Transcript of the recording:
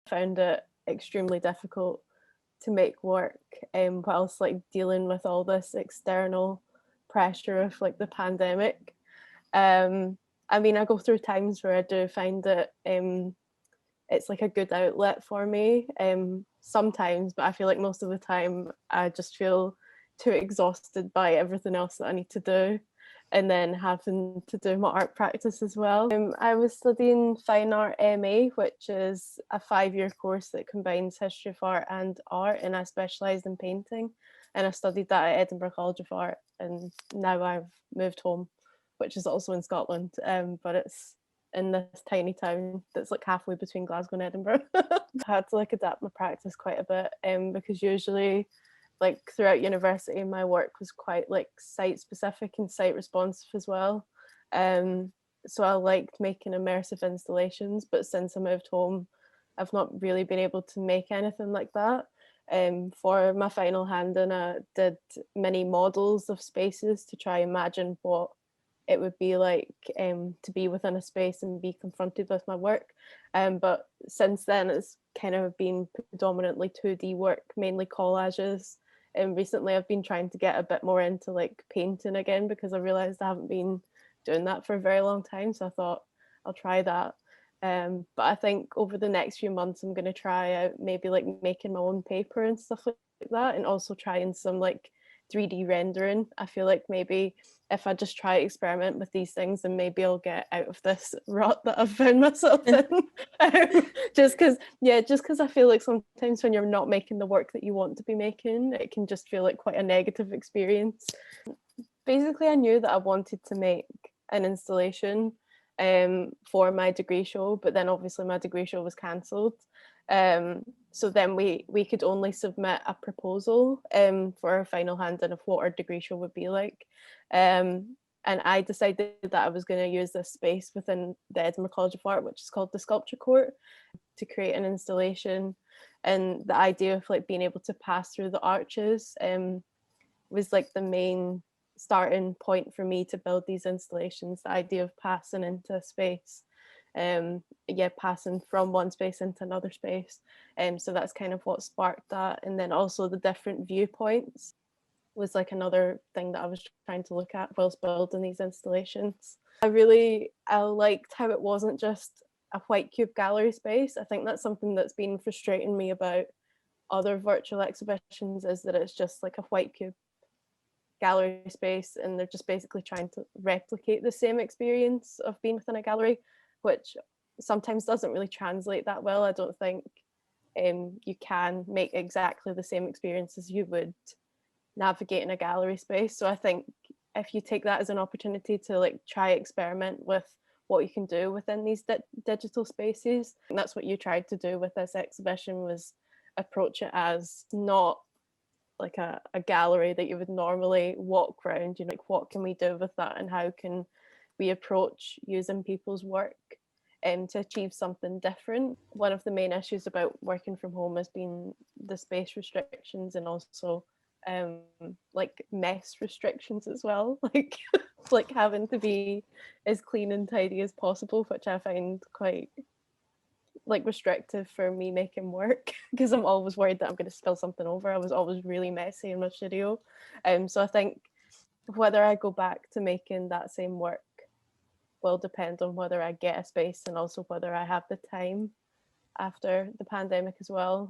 found it extremely difficult to make work whilst like dealing with all this external pressure of like the pandemic. I mean, I go through times where I do find that it's like a good outlet for me sometimes, but I feel like most of the time I just feel too exhausted by everything else that I need to do, and then having to do my art practice as well. I was studying Fine Art MA, which is a 5-year course that combines history of art and art, and I specialised in painting, and I studied that at Edinburgh College of Art, and now I've moved home, which is also in Scotland, but it's in this tiny town that's like halfway between Glasgow and Edinburgh. I had to like adapt my practice quite a bit because usually like throughout university my work was quite like site specific and site responsive as well. So I liked making immersive installations, but since I moved home I've not really been able to make anything like that. For my final hand-in, I did many models of spaces to try imagine what it would be like to be within a space and be confronted with my work. But since then, it's kind of been predominantly 2D work, mainly collages. And recently I've been trying to get a bit more into like painting again, because I realized I haven't been doing that for a very long time. So I thought I'll try that. But I think over the next few months, I'm going to try out maybe like making my own paper and stuff like that, and also trying some like 3D rendering. I feel like maybe if I just try experiment with these things, then maybe I'll get out of this rut that I've found myself in. Just because I feel like sometimes when you're not making the work that you want to be making, it can just feel like quite a negative experience. Basically, I knew that I wanted to make an installation for my degree show, but then obviously my degree show was cancelled. So then we could only submit a proposal for our final hand-in of what our degree show would be like. And I decided that I was going to use this space within the Edinburgh College of Art, which is called the Sculpture Court, to create an installation. And the idea of like being able to pass through the arches was like the main starting point for me to build these installations, the idea of passing into space. Passing from one space into another space. So that's kind of what sparked that. And then also the different viewpoints was like another thing that I was trying to look at whilst building these installations. I liked how it wasn't just a white cube gallery space. I think that's something that's been frustrating me about other virtual exhibitions, is that it's just like a white cube gallery space and they're just basically trying to replicate the same experience of being within a gallery, which sometimes doesn't really translate that well. I don't think you can make exactly the same experience as you would navigate in a gallery space. So I think if you take that as an opportunity to like try experiment with what you can do within these digital spaces, and that's what you tried to do with this exhibition, was approach it as not like a gallery that you would normally walk around, you know, like what can we do with that and how can we approach using people's work to achieve something different. One of the main issues about working from home has been the space restrictions, and also like mess restrictions as well, like like having to be as clean and tidy as possible, which I find quite like restrictive for me making work, because I'm always worried that I'm going to spill something over. I was always really messy in my studio. So I think whether I go back to making that same work will depend on whether I get a space and also whether I have the time after the pandemic as well.